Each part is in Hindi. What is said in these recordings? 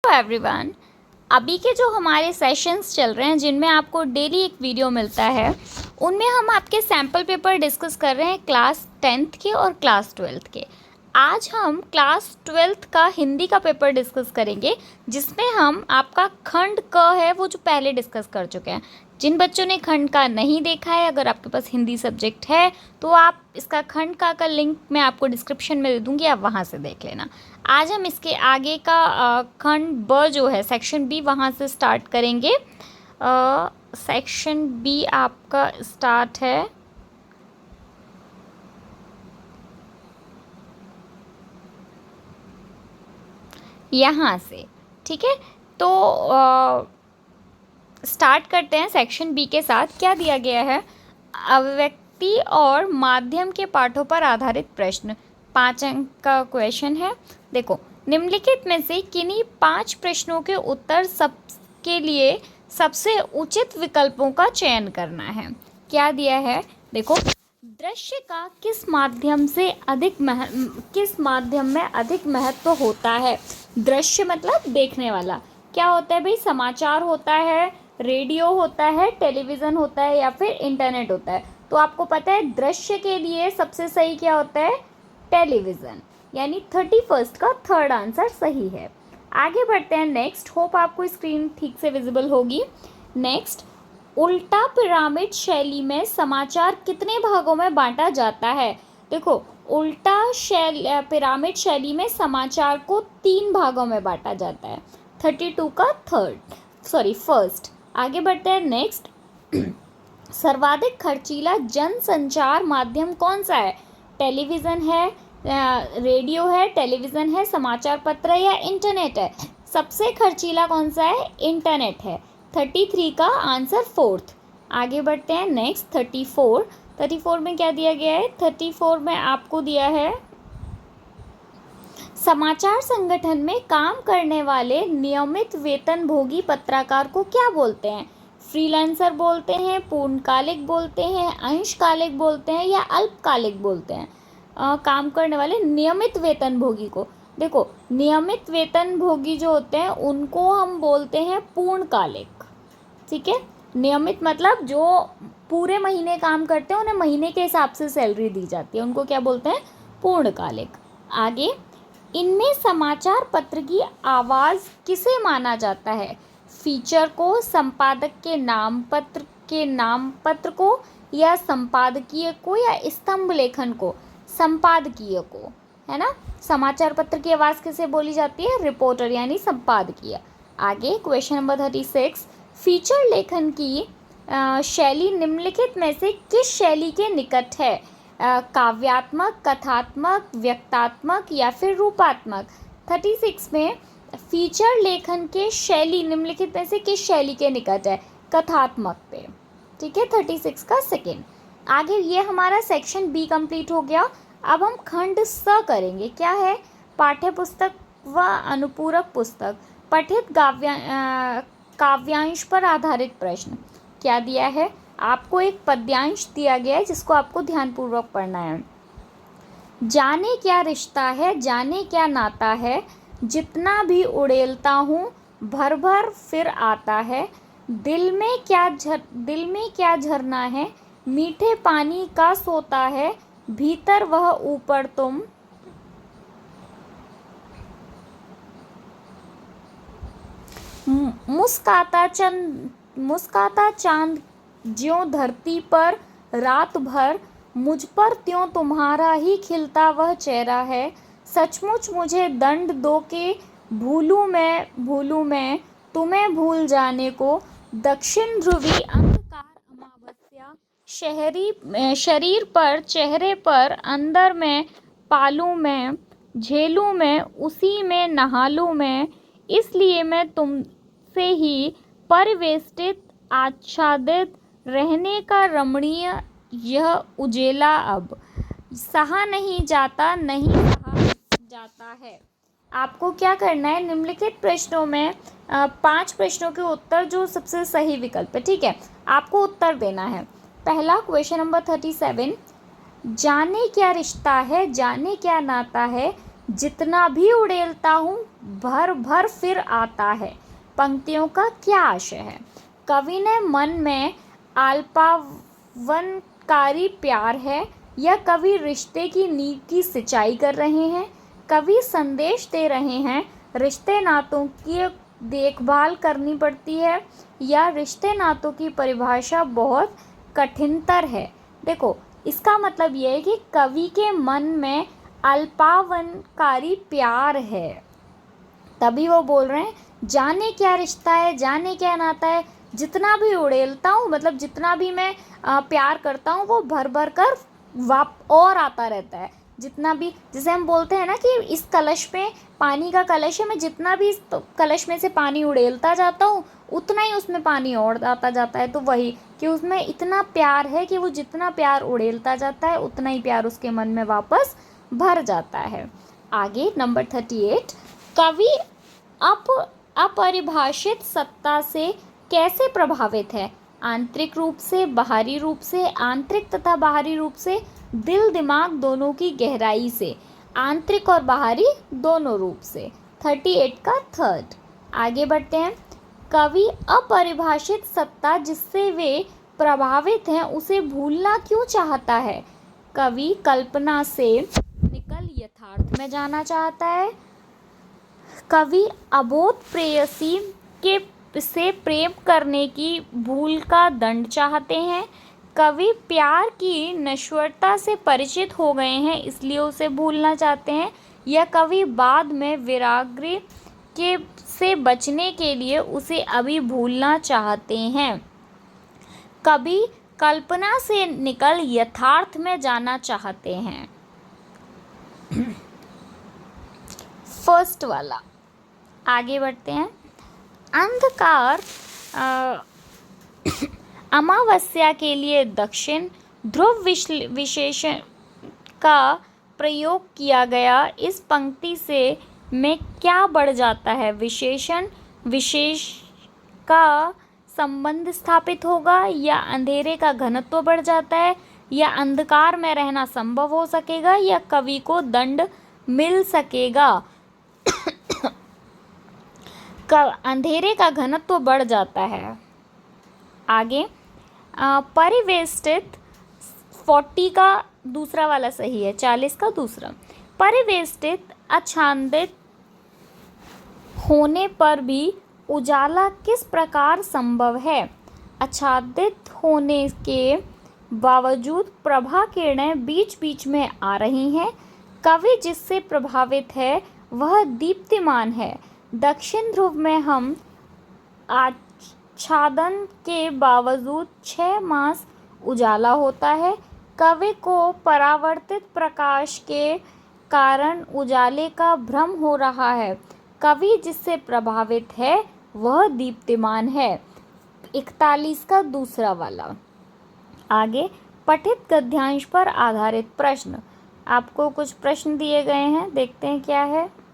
एवरीवन, अभी के जो हमारे सेशंस चल रहे हैं जिनमें आपको डेली एक वीडियो मिलता है, उनमें हम आपके सैम्पल पेपर डिस्कस कर रहे हैं क्लास 10th के और क्लास 12th के। आज हम क्लास 12th का हिंदी का पेपर डिस्कस करेंगे, जिसमें हम आपका खंड क है वो जो पहले डिस्कस कर चुके हैं। जिन बच्चों ने खंड का नहीं देखा है, अगर आपके पास हिंदी सब्जेक्ट है तो आप इसका खंड का लिंक मैं आपको डिस्क्रिप्शन में दे दूँगी, आप वहाँ से देख लेना। आज हम इसके आगे का खंड ब जो है सेक्शन बी, वहाँ से स्टार्ट करेंगे। सेक्शन बी आपका स्टार्ट है यहाँ से, ठीक है। तो स्टार्ट करते हैं सेक्शन बी के साथ। क्या दिया गया है? अभिव्यक्ति और माध्यम के पाठों पर आधारित प्रश्न, 5 अंक का क्वेश्चन है। देखो, निम्नलिखित में से किन्हीं 5 प्रश्नों के उत्तर सबके लिए सबसे उचित विकल्पों का चयन करना है। क्या दिया है? देखो, दृश्य का किस माध्यम में अधिक महत्व होता है? दृश्य मतलब देखने वाला। क्या होता है भाई? समाचार होता है, रेडियो होता है, टेलीविज़न होता है या फिर इंटरनेट होता है। तो आपको पता है दृश्य के लिए सबसे सही क्या होता है? टेलीविज़न। यानी 31 का थर्ड आंसर सही है। आगे बढ़ते हैं नेक्स्ट। होप आपको स्क्रीन ठीक से विजिबल होगी। नेक्स्ट, उल्टा पिरामिड शैली में समाचार कितने भागों में बांटा जाता है? देखो, उल्टा पिरामिड शैली में समाचार को 3 भागों में बांटा जाता है। 32 का फर्स्ट। आगे बढ़ते हैं नेक्स्ट। सर्वाधिक खर्चीला जनसंचार माध्यम कौन सा है? टेलीविज़न है, रेडियो है, टेलीविज़न है, समाचार पत्र है या इंटरनेट है? सबसे खर्चीला कौन सा है? इंटरनेट है। 33 का आंसर फोर्थ। आगे बढ़ते हैं नेक्स्ट। 34 में क्या दिया गया है? 34 में आपको दिया है, समाचार संगठन में काम करने वाले नियमित वेतनभोगी पत्रकार को क्या बोलते हैं? फ्रीलांसर बोलते हैं, पूर्णकालिक बोलते हैं, अंशकालिक बोलते हैं या अल्पकालिक बोलते हैं? काम करने वाले नियमित वेतनभोगी को, देखो, नियमित वेतनभोगी जो होते हैं उनको हम बोलते हैं पूर्णकालिक, ठीक है। नियमित मतलब जो पूरे महीने काम करते हैं, उन्हें महीने के हिसाब से सैलरी दी जाती है, उनको क्या बोलते हैं? पूर्णकालिक। आगे, इनमें समाचार पत्र की आवाज़ किसे माना जाता है? फीचर को, संपादक के नाम पत्र को या संपादकीय को या स्तंभ लेखन को? संपादकीय को, है ना। समाचार पत्र की आवाज़ किसे बोली जाती है? रिपोर्टर यानी संपादकीय। आगे क्वेश्चन नंबर 36, फीचर लेखन की शैली निम्नलिखित में से किस शैली के निकट है? काव्यात्मक, कथात्मक, व्यक्तात्मक या फिर रूपात्मक? 36 में फीचर लेखन के शैली निम्नलिखित में से किस शैली के निकट है? कथात्मक पे, ठीक है। 36 का सेकेंड। आगे ये हमारा सेक्शन बी कंप्लीट हो गया। अब हम खंड स करेंगे। क्या है? पाठ्य पुस्तक व अनुपूरक पुस्तक, पठित काव्यांश पर आधारित प्रश्न। क्या दिया है? आपको एक पद्यांश दिया गया है जिसको आपको ध्यानपूर्वक पढ़ना है। जाने क्या रिश्ता है, जाने क्या नाता है, जितना भी उड़ेलता हूँ भर भर फिर आता है, दिल में क्या झरना है, मीठे पानी का सोता है, भीतर वह ऊपर तुम, मुस्काता चांद ज्यों धरती पर रात भर, मुझ पर त्यों तुम्हारा ही खिलता वह चेहरा है, सचमुच मुझे दंड दो के भूलूं मैं तुम्हें भूल जाने को, दक्षिण ध्रुवी अंधकार अमावस्या, शरीर पर चेहरे पर अंदर में पालूं मैं, झेलूं मैं उसी में नहालूं मैं, इसलिए मैं तुमसे ही परिवेष्टित आच्छादित रहने का रमणीय यह उजेला अब सहा नहीं जाता है। आपको क्या करना है? निम्नलिखित प्रश्नों में 5 प्रश्नों के उत्तर जो सबसे सही विकल्प है, ठीक है, आपको उत्तर देना है। पहला क्वेश्चन नंबर 37, जाने क्या रिश्ता है, जाने क्या नाता है, जितना भी उड़ेलता हूँ भर भर फिर आता है। पंक्तियों का क्या आशय है? कवि ने मन में अल्पावनकारी प्यार है या कवि रिश्ते की नींव की सिंचाई कर रहे हैं? कवि संदेश दे रहे हैं रिश्ते नातों की देखभाल करनी पड़ती है या रिश्ते नातों की परिभाषा बहुत कठिनतर है। देखो, इसका मतलब ये है कि कवि के मन में अल्पावनकारी प्यार है, तभी वो बोल रहे हैं जाने क्या रिश्ता है, जाने क्या नाता है, जितना भी उड़ेलता हूँ, मतलब जितना भी मैं प्यार करता हूँ वो भर भर कर और आता रहता है। जितना भी, जैसे हम बोलते हैं ना कि इस कलश में पानी का कलश है, मैं जितना भी इस कलश में से पानी उड़ेलता जाता हूँ उतना ही उसमें पानी और आता जाता है। तो वही कि उसमें इतना प्यार है कि वो जितना प्यार उड़ेलता जाता है उतना ही प्यार उसके मन में वापस भर जाता है। आगे नंबर 38, कवि अपरिभाषित सत्ता से कैसे प्रभावित है? आंतरिक रूप से, बाहरी रूप से, आंतरिक तथा बाहरी रूप से, दिल दिमाग दोनों की गहराई से, आंतरिक और बाहरी दोनों रूप से। 38 का थर्ड। आगे बढ़ते हैं। कवि अपरिभाषित सत्ता जिससे वे प्रभावित हैं उसे भूलना क्यों चाहता है? कवि कल्पना से निकल यथार्थ में जाना चाहता है। कवि अबोध प्रेयसी के से प्रेम करने की भूल का दंड चाहते हैं। कवि प्यार की नश्वरता से परिचित हो गए हैं इसलिए उसे भूलना चाहते हैं, या कवि बाद में विराग्य के से बचने के लिए उसे अभी भूलना चाहते हैं। कवि कल्पना से निकल यथार्थ में जाना चाहते हैं। फर्स्ट वाला। आगे बढ़ते हैं। अंधकार अमावस्या के लिए दक्षिण ध्रुव विशेषण का प्रयोग किया गया। इस पंक्ति से में क्या बढ़ जाता है? विशेषण विशेष का संबंध स्थापित होगा, या अंधेरे का घनत्व बढ़ जाता है, या अंधकार में रहना संभव हो सकेगा, या कवि को दंड मिल सकेगा। अंधेरे का घनत्व बढ़ जाता है। आगे परिवेष्टित 40 का दूसरा वाला सही है, 40 का दूसरा। परिवेष्टित आच्छादित होने पर भी उजाला किस प्रकार संभव है? आच्छादित होने के बावजूद प्रभा किरणें बीच बीच में आ रही हैं। कवि जिससे प्रभावित है वह दीप्तिमान है। दक्षिण ध्रुव में हम आच्छादन के बावजूद 6 मास उजाला होता है। कवि को परावर्तित प्रकाश के कारण उजाले का भ्रम हो रहा है। कवि जिससे प्रभावित है वह दीप्तिमान है। 41 का दूसरा वाला। आगे पठित गद्यांश पर आधारित प्रश्न। आपको कुछ प्रश्न दिए गए हैं, देखते हैं क्या है।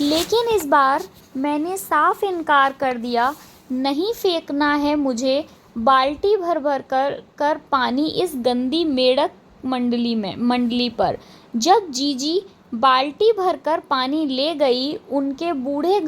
लेकिन इस बार मैंने साफ इनकार कर दिया, नहीं फेंकना है मुझे बाल्टी भर भर कर पानी इस गंदी मेढक मंडली पर। जब जीजी बाल्टी भरकर पानी ले गई, उनके बूढ़े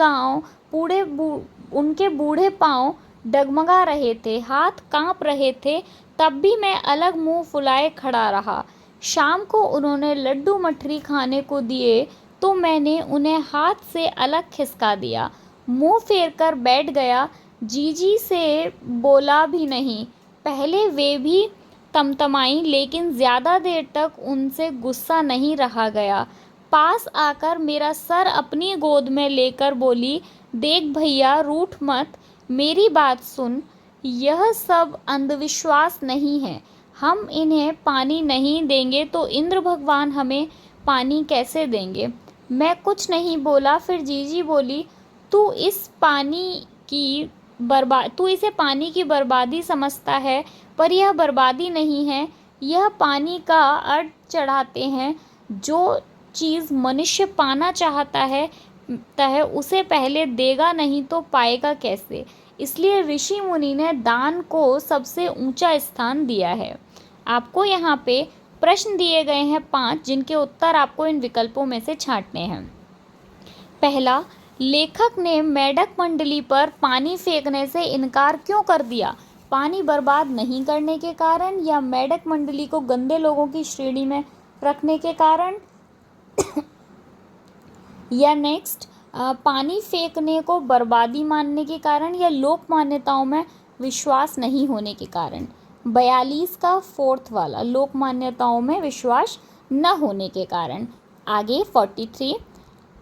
पांव डगमगा रहे थे, हाथ कांप रहे थे, तब भी मैं अलग मुंह फुलाए खड़ा रहा। शाम को उन्होंने लड्डू मठरी खाने को दिए तो मैंने उन्हें हाथ से अलग खिसका दिया, मुंह फेर कर बैठ गया। जीजी से बोला भी नहीं। पहले वे भी तमतमाई, लेकिन ज़्यादा देर तक उनसे गुस्सा नहीं रहा गया। पास आकर मेरा सर अपनी गोद में लेकर बोली, देख भैया, रूठ मत, मेरी बात सुन, यह सब अंधविश्वास नहीं है। हम इन्हें पानी नहीं देंगे तो इंद्र भगवान हमें पानी कैसे देंगे? मैं कुछ नहीं बोला। फिर जीजी बोली, तू इसे पानी की बर्बादी समझता है, पर यह बर्बादी नहीं है, यह पानी का अर्थ चढ़ाते हैं। जो चीज़ मनुष्य पाना चाहता है उसे पहले देगा नहीं तो पाएगा कैसे? इसलिए ऋषि मुनि ने दान को सबसे ऊंचा स्थान दिया है। आपको यहाँ पे प्रश्न दिए गए हैं 5, जिनके उत्तर आपको इन विकल्पों में से छांटने हैं। पहला, लेखक ने मेढक मंडली पर पानी फेंकने से इनकार क्यों कर दिया? पानी बर्बाद नहीं करने के कारण या मेढक मंडली को गंदे लोगों की श्रेणी में रखने के कारण या नेक्स्ट, पानी फेंकने को बर्बादी मानने के कारण या लोक मान्यताओं में विश्वास नहीं होने के कारण। 42 का फोर्थ वाला, लोक मान्यताओं में विश्वास न होने के कारण। आगे 43,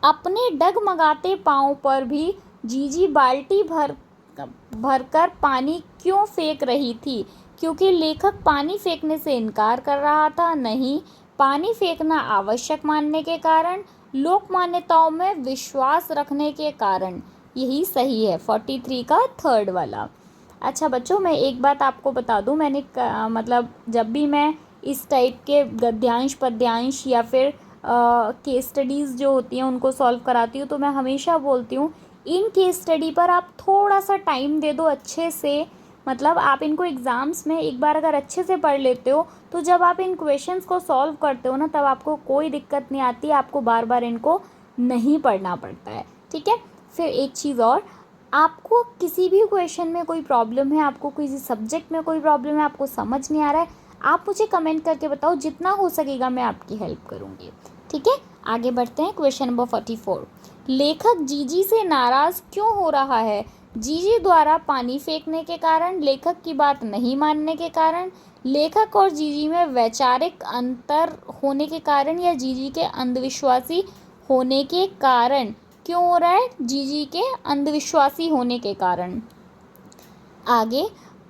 अपने डगमगाते पाँव पर भी जीजी बाल्टी भरकर पानी क्यों फेंक रही थी? क्योंकि लेखक पानी फेंकने से इनकार कर रहा था। नहीं, पानी फेंकना आवश्यक मानने के कारण। लोक मान्यताओं में विश्वास रखने के कारण। यही सही है 43 का थर्ड वाला। अच्छा बच्चों, मैं एक बात आपको बता दूं, मैंने मतलब जब भी मैं इस टाइप के गद्यांश पद्यांश या फिर केस स्टडीज़ जो होती हैं उनको सॉल्व कराती हूँ, तो मैं हमेशा बोलती हूँ इन केस स्टडी पर आप थोड़ा सा टाइम दे दो अच्छे से। मतलब आप इनको एग्ज़ाम्स में एक बार अगर अच्छे से पढ़ लेते हो तो जब आप इन क्वेश्चंस को सॉल्व करते हो ना, तब आपको कोई दिक्कत नहीं आती, आपको बार बार इनको नहीं पढ़ना पड़ता है। ठीक है। फिर एक चीज़ और, आपको किसी भी क्वेश्चन में कोई प्रॉब्लम है, आपको किसी सब्जेक्ट में कोई प्रॉब्लम है, आपको समझ नहीं आ रहा है, आप मुझे कमेंट करके बताओ, जितना हो सकेगा मैं आपकी हेल्प करूँगी। ठीक है, आगे बढ़ते हैं। क्वेश्चन नंबर 44, लेखक जीजी से नाराज़ क्यों हो रहा है? जीजी द्वारा पानी फेंकने के कारण, लेखक की बात नहीं मानने के कारण, लेखक और जीजी में वैचारिक अंतर होने के कारण या जीजी के अंधविश्वासी होने के कारण। क्यों हो रहा है? जीजी के अंधविश्वासी होने के कारण। आगे,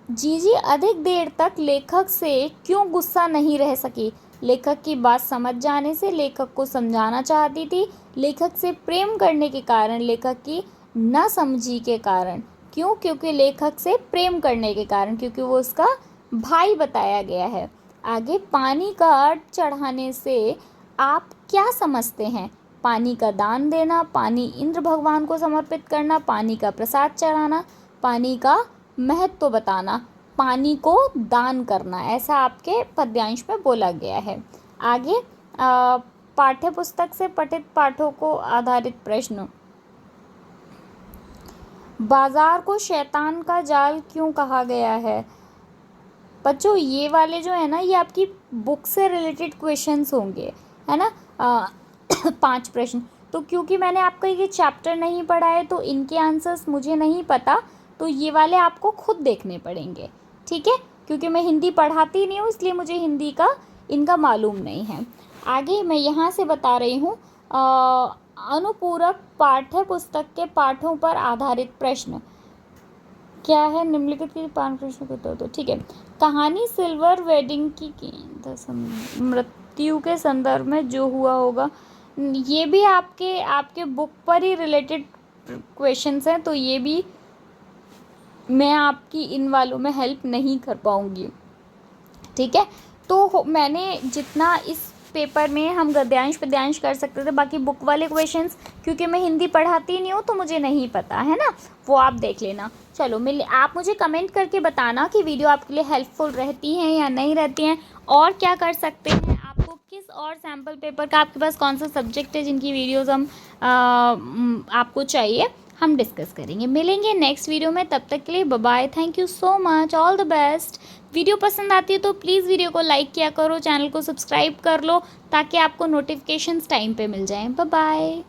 जीजी अधिक देर तक लेखक से क्यों गुस्सा नहीं रह सकी? लेखक की बात समझ जाने से, लेखक को समझाना चाहती थी, लेखक से प्रेम करने के कारण, लेखक की नासमझी के कारण। क्यों? क्योंकि लेखक से प्रेम करने के कारण, क्योंकि वो उसका भाई बताया गया है। आगे, पानी का अर्घ चढ़ाने से आप क्या समझते हैं? पानी का दान देना, पानी इंद्र भगवान को समर्पित करना, पानी का प्रसाद चढ़ाना, पानी का महत्व बताना, पानी को दान करना, ऐसा आपके पद्यांश में बोला गया है। आगे, पाठ्य पुस्तक से पठित पाठों को आधारित प्रश्न। बाजार को शैतान का जाल क्यों कहा गया है? बच्चों, ये वाले जो है ना, ये आपकी बुक से रिलेटेड क्वेश्चंस होंगे, है ना। 5 प्रश्न। तो क्योंकि मैंने आपका ये चैप्टर नहीं पढ़ा है तो इनके आंसर्स मुझे नहीं पता, तो ये वाले आपको खुद देखने पड़ेंगे। ठीक है, क्योंकि मैं हिंदी पढ़ाती नहीं हूँ, इसलिए मुझे हिंदी का इनका मालूम नहीं है। आगे मैं यहाँ से बता रही हूँ, अनुपूरक पाठ्य पुस्तक के पाठों पर आधारित प्रश्न क्या है? निम्नलिखित के 5 प्रश्नों के उत्तर दो। ठीक है, कहानी सिल्वर वेडिंग की मृत्यु के संदर्भ में जो हुआ होगा, ये भी आपके बुक पर ही रिलेटेड क्वेश्चंस हैं, तो ये भी मैं आपकी इन वालों में हेल्प नहीं कर पाऊँगी। ठीक है, तो मैंने जितना इस पेपर में हम गद्यांश पद्यांश कर सकते थे, बाकी बुक वाले क्वेश्चंस क्योंकि मैं हिंदी पढ़ाती नहीं हूँ तो मुझे नहीं पता है ना, वो आप देख लेना। चलो आप मुझे कमेंट करके बताना कि वीडियो आपके लिए हेल्पफुल रहती हैं या नहीं रहती हैं, और क्या कर सकते हैं, आपको किस और सैम्पल पेपर का, आपके पास कौन सा सब्जेक्ट है जिनकी वीडियोज़ आपको चाहिए, हम डिस्कस करेंगे। मिलेंगे नेक्स्ट वीडियो में, तब तक के लिए bye bye, thank you so much, all the best. Video पसंद आती है तो प्लीज़ वीडियो को लाइक किया करो, चैनल को सब्सक्राइब कर लो ताकि आपको नोटिफिकेशंस टाइम पे मिल जाएं। Bye bye.